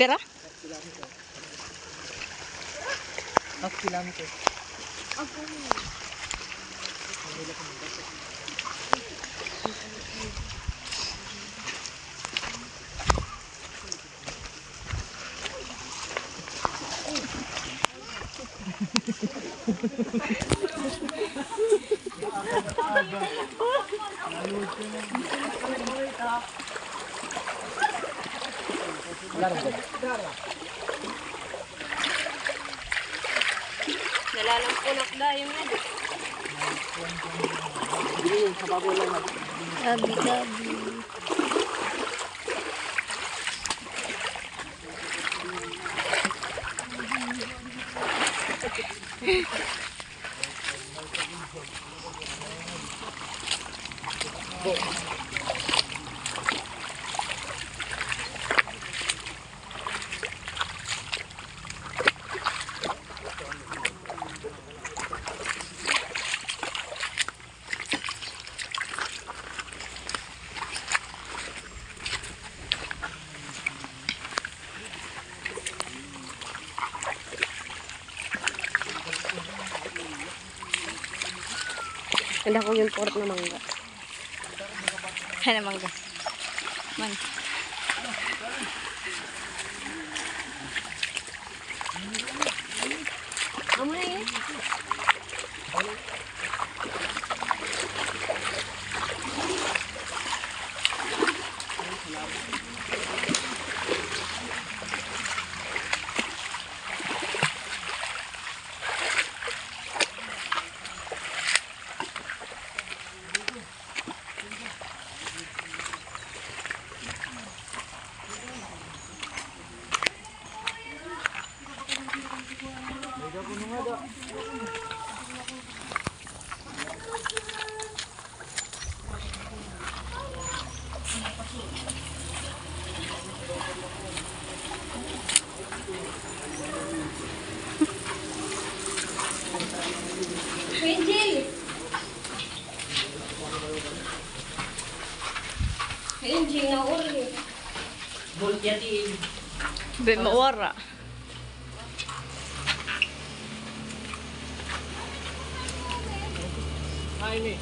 Pera? Half kilometer. Nalalampunak dahil yan. Gabi-gabi. Ganda ko yung port na mangga. Ay na mangga. Man. Amo na yun. Angel! Angel na uli. Bulyatin. Be mawara. Ay ni.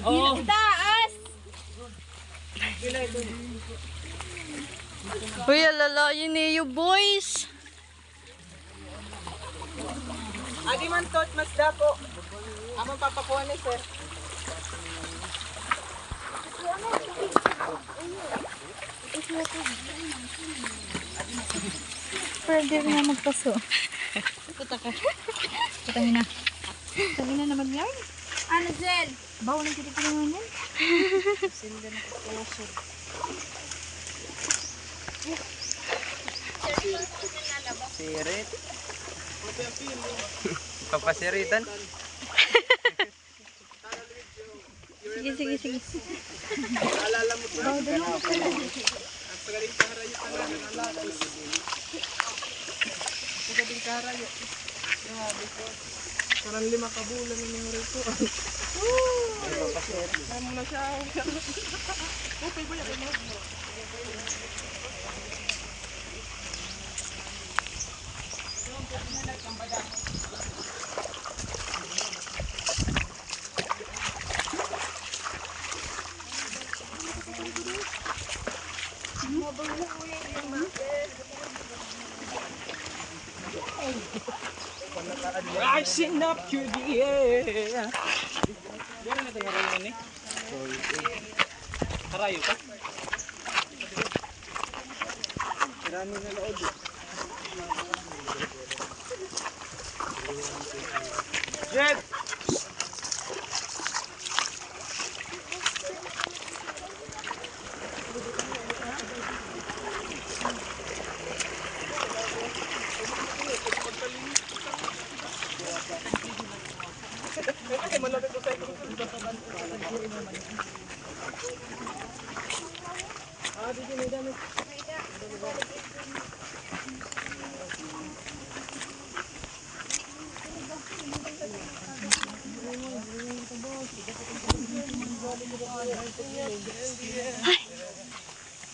Oh, taas! Uy, alala, yun eh, you boys! Adi man tot mas dako. Amang papakuha ni sir. Pwede na magpaso. Puta ka. Putangin na. Putangin na naman yan. Ano, Jen? Bawa ng kitik naman yan. Sinda na kapuso. Sirit. Papasiritan. Sige, sige, sige. Alala mo to. Ang sagaling kaharayo ka na ng alatos. Sagaling kaharayo. Grabe ko. Parang 5 kabulan ng mga rito. Ay mo na siya. Okay ba yan? Rising up to the air. Diyan na ito harayo ni. Harayo ka? Marami na laod eh. Jet!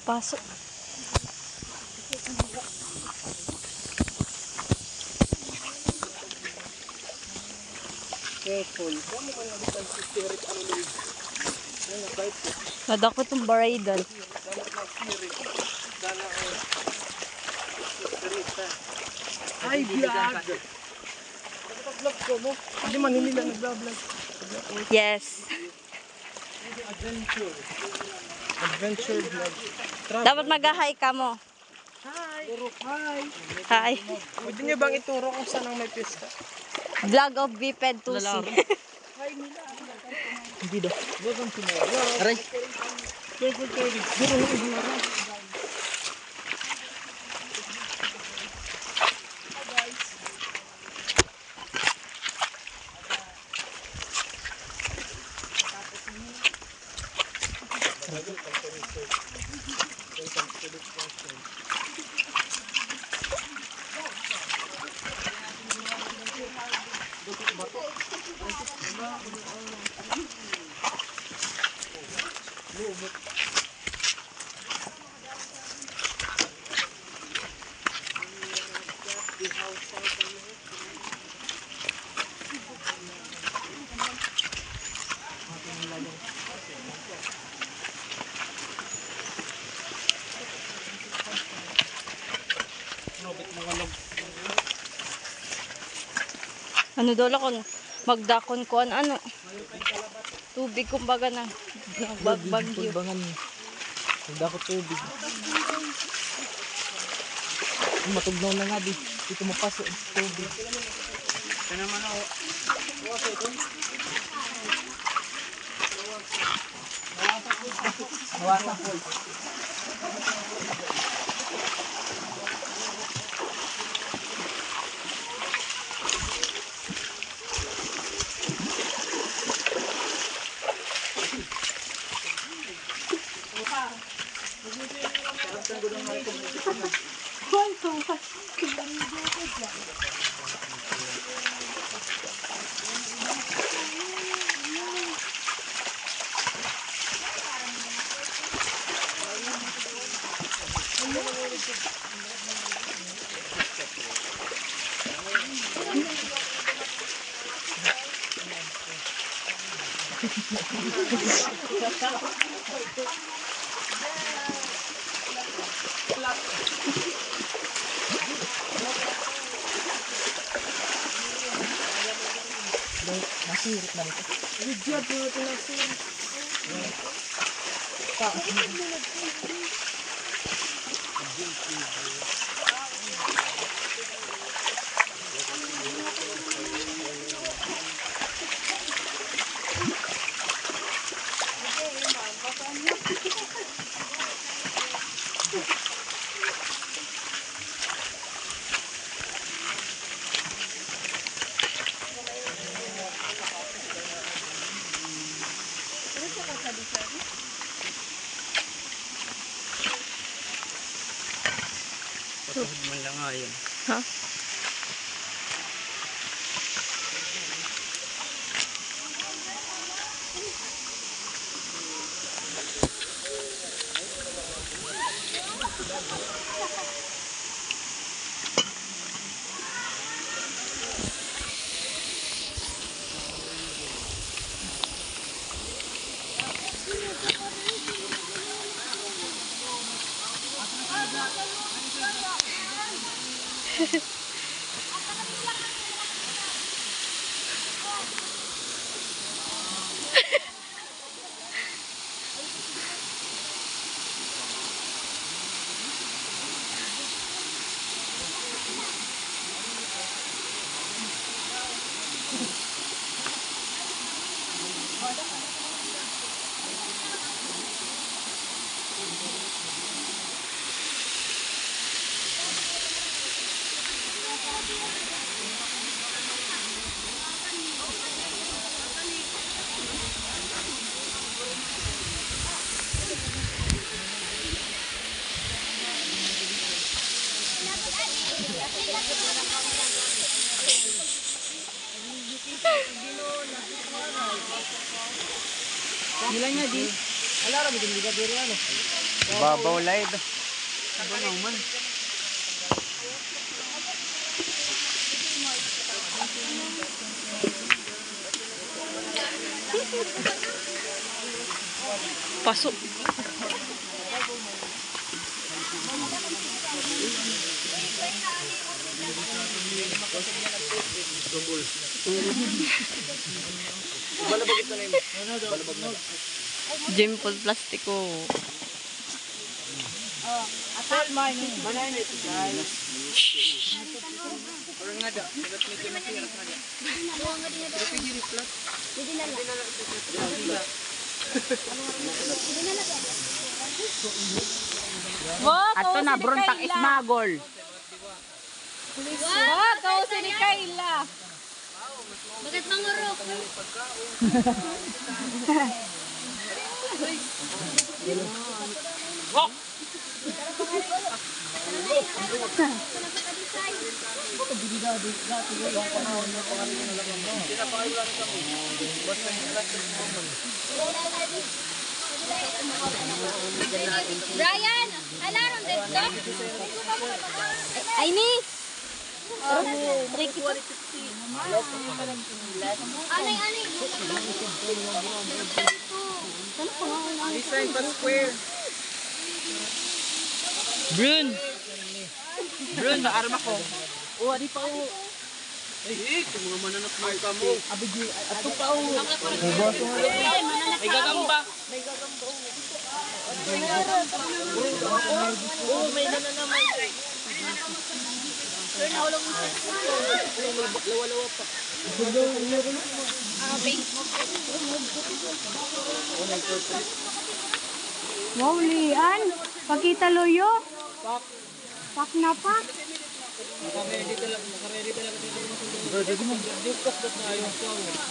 Pasok. Careful. Nadako itong bridal. Ay, vlog! Nag-vlog ko mo. Hindi man nila nag-vlog. Yes. Adventure. Adventure vlog. Dapat mag-hi ka mo. Hi! Hi! Hi. Pwede niyo bang ituro kung saan ang may pista? Vlog of Biped 2C. Hindi daw. Welcome to my vlog. Aray! Careful, careful. Duro na yung aray. Ano daw lakon? Magdakon ko ano? Tubig kumbaga na nagbagyo. Magdakot tubig. Matugnaw na nga di. Dito mapasok tubig. Ito naman ako. Hawasan po. Nasirit na ito. Video po ito nasirit. Patuhod man lang nga yun. Ha? Hehehe Nila niya di. Alara mo din diri ano. Babaw live. Aba naman. Pasok. Balabag ito na yun. Balabag na. Gym full plastiko. Asal man. Manayin ito guys. Orang nga da. Sagat nito na siya. Pero kaya plat. Ato na brontang ismagol. Wow, kau si ni Kayla. Bakit mangurok? Brian, alaron dito. Ay ni. Anay. Design pa square. Brun, arma ko. Ay, kung mga mananap ka mo. Ato pa o. May gagamba. Oo, may nananaman. Lawa-lawa pa. Wow, Lian. Pakita loyo. Pak na pak.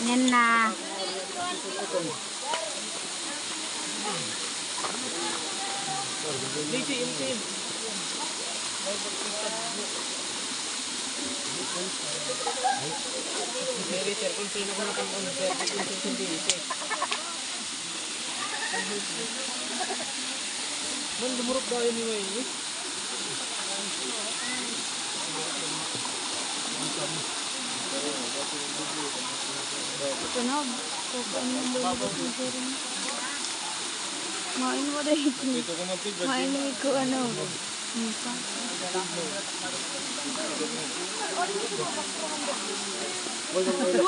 Yan na. Lumurog tayo ni Wayne. Tunog. Main mo dahil. Main ko ano.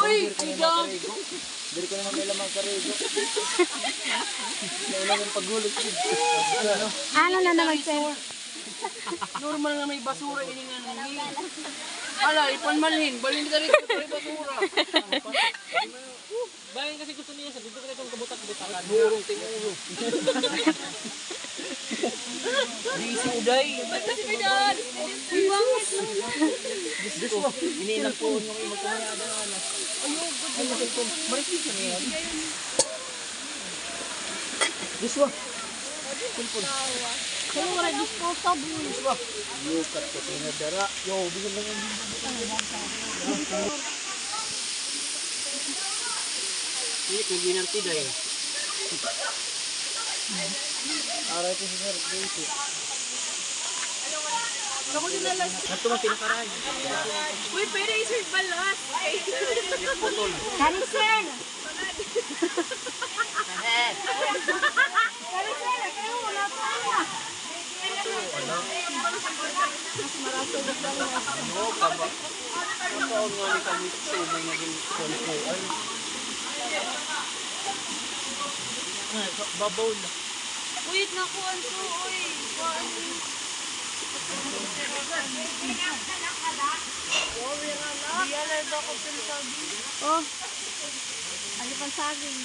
Uy, igam. Dili ko naman may lamang karego. Naulang yung pagulog. Ano na naman sir? Normal na may basura iningan nangin. Ala, ipanmalhin. Balhin ka rin sa basura. Bayan kasi gusto niya sa dito ko itong kabutak-butakan. Burong tingulo. Di si Uday. Gusto mo. Iniilang po yung magkakayada na anak. Ayun, gusto mo. Marikit na yan. Gusto mo. Kulpon. Kaya wala disposable. Gusto mo. Yukat ko tinadara. Yo, bigyan lang yung ini keinginan tidak ya. Aray ko si Sir Daisy. Ako din nalang. Nato man pinakaray. Uy, pwede i-serve balat. Putol. Cancel! No, kaba. Ang taon nga ni kami sa may naging konsuan. Babaw na. Wait, nakuhan ko. Uy, Oh. Ano pang saging?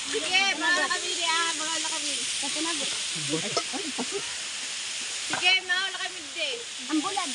Sige, mga kami diyan. Mga kami. Katinago. Sige, mga kami diyan. Ang bulan.